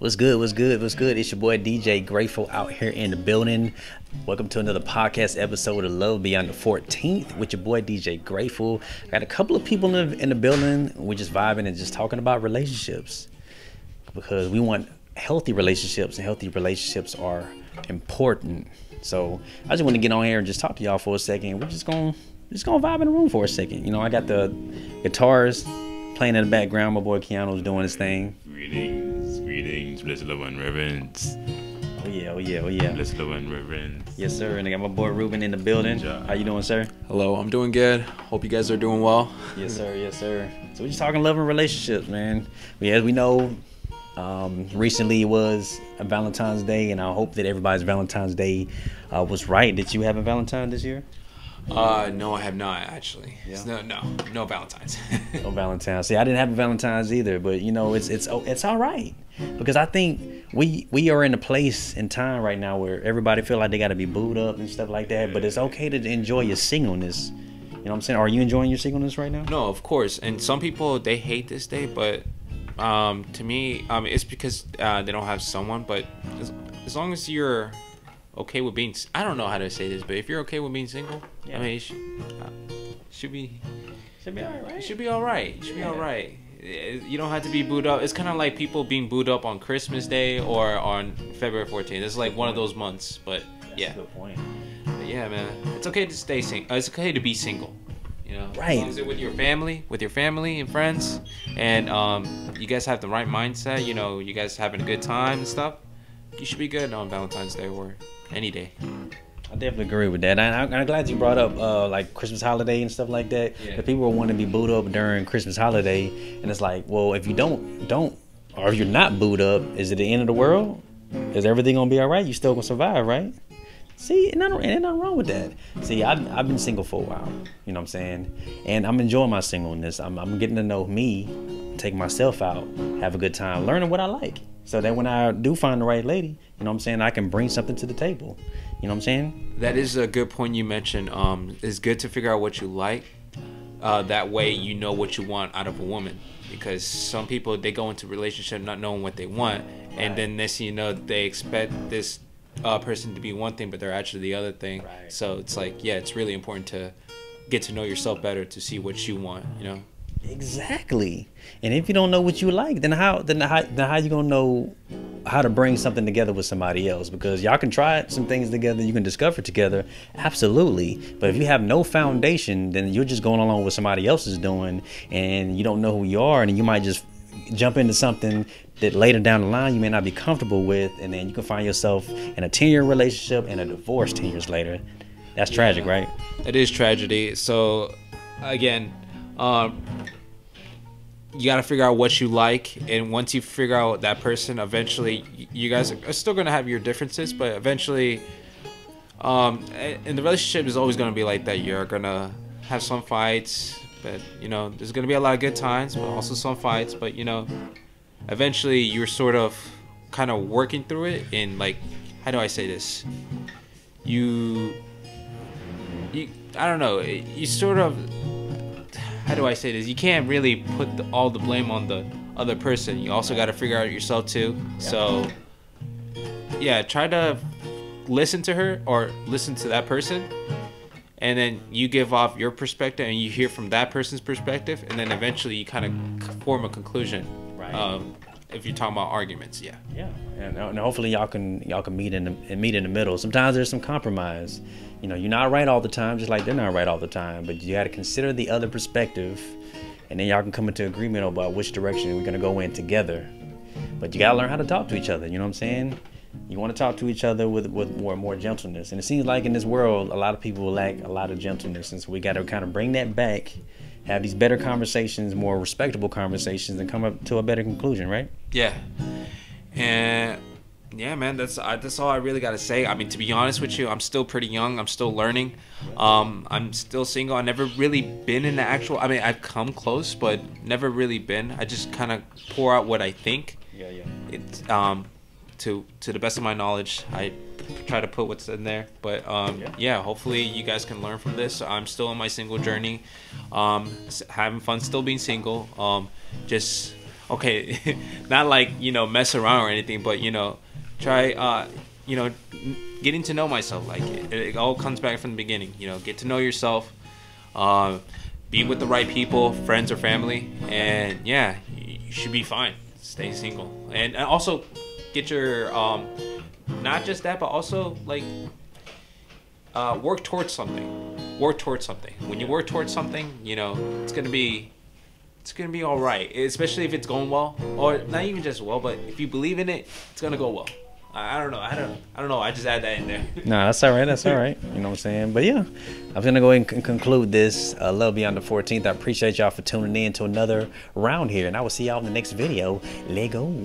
What's good? What's good? What's good? It's your boy DJ Grateful out here in the building. Welcome to another podcast episode of Love Beyond the 14th with your boy DJ Grateful. Got a couple of people in the building. We're just vibing and just talking about relationships because we want healthy relationships, and healthy relationships are important. So I just want to get on here and just talk to y'all for a second. We're just gonna vibe in the room for a second. You know, I got the guitars playing in the background. My boy Keanu's doing his thing. Greetings, blessed love and reverence. Oh yeah. Blessed love and reverence. Yes, sir. And I got my boy Ruben in the building. How you doing, sir? Hello, I'm doing good. Hope you guys are doing well. Yes, sir. So we're just talking love and relationships, man. As we know, recently it was a Valentine's Day, and I hope that everybody's Valentine's Day was right. Did you have a Valentine this year? No, I have not actually. Yeah. No Valentine's. No Valentine's. See, I didn't have a Valentine's either, but you know, it's all right because I think we are in a place in time right now where everybody feel like they got to be booed up and stuff like that. But it's okay to enjoy your singleness. You know what I'm saying? Are you enjoying your singleness right now? No, of course. And some people they hate this day, but to me, it's because they don't have someone. But as long as you're okay with being, I don't know how to say this, but if you're okay with being single, yeah. I mean, it should be all right. It should be all right. You don't have to be booed up. It's kind of like people being booed up on Christmas Day or on February 14th. It's like one of those months, but yeah. That's a good point. But yeah, man, it's okay to stay single. It's okay to be single. You know, right? As long as you're with your family and friends, and you guys have the right mindset. You know, you guys having a good time and stuff. You should be good on Valentine's Day or any day. I definitely agree with that. I'm glad you brought up like Christmas holiday and stuff like that. Yeah. The people will want to be booed up during Christmas holiday, and it's like, well, if you don't, or if you're not booed up, is it the end of the world? Is everything gonna be all right? You still gonna survive, right? See, and ain't nothing wrong with that. See, I've been single for a while. You know what I'm saying? And I'm enjoying my singleness. I'm getting to know me, take myself out, have a good time, learning what I like. So that when I do find the right lady, you know what I'm saying, I can bring something to the table. You know what I'm saying? That is a good point you mentioned. It's good to figure out what you like. That way you know what you want out of a woman. Because some people, they go into a relationship not knowing what they want. Right. And then next thing you know, they expect this person to be one thing, but they're actually the other thing. Right. So it's like, yeah, it's really important to get to know yourself better to see what you want, you know? Exactly. And if you don't know what you like, then how you gonna know how to bring something together with somebody else? Because y'all can try some things together, you can discover together, absolutely. But if you have no foundation, then you're just going along with somebody else is doing, and you don't know who you are, and you might just jump into something that later down the line you may not be comfortable with, and then you can find yourself in a 10-year relationship and a divorce 10 years later. That's tragic, right? It is tragedy. So again, you got to figure out what you like, and once you figure out that person, eventually you guys are still going to have your differences, but eventually and the relationship is always going to be like that. You're going to have some fights, but you know, there's going to be a lot of good times, but also some fights, but you know, eventually you're sort of kind of working through it. And like, how do I say this, you I don't know, you sort of, how do I say this? You can't really put all the blame on the other person. You also got to figure out yourself too. Yeah. So, yeah, try to listen to her or listen to that person, and then you give off your perspective and you hear from that person's perspective, and then eventually you kind of form a conclusion. Right. If you're talking about arguments, yeah. Yeah, and hopefully y'all can meet in the middle. Sometimes there's some compromise. You know, you're not right all the time, just like they're not right all the time. But you got to consider the other perspective, and then y'all can come into agreement about which direction we're gonna go in together. But you gotta learn how to talk to each other. You know what I'm saying? You want to talk to each other with more gentleness. And it seems like in this world, a lot of people lack a lot of gentleness, and so we got to kind of bring that back. Have these better conversations, more respectable conversations, and come up to a better conclusion, right? Yeah. And yeah, man, that's all I really got to say. I mean, to be honest with you, I'm still pretty young. I'm still learning. I'm still single. I've never really been in the actual, I mean, I've come close, but never really been. I just kind of pour out what I think. Yeah. It's to the best of my knowledge, I try to put what's in there. But yeah, hopefully you guys can learn from this. I'm still on my single journey, having fun still being single. Just okay, not like, you know, mess around or anything, but, you know, try, you know, getting to know myself. Like, it all comes back from the beginning, you know, get to know yourself, be with the right people, friends or family, and yeah, you should be fine. Stay single. And also get your, not just that, but also, like, work towards something. Work towards something. When you work towards something, you know, it's gonna be all right. Especially if it's going well, or not even just well, but if you believe in it, it's gonna go well. I don't know. I don't know. I just add that in there. No, that's all right. That's all right. You know what I'm saying? But yeah, I'm going to go ahead and conclude this Love Beyond the 14th. I appreciate y'all for tuning in to another round here, and I will see y'all in the next video. Lego.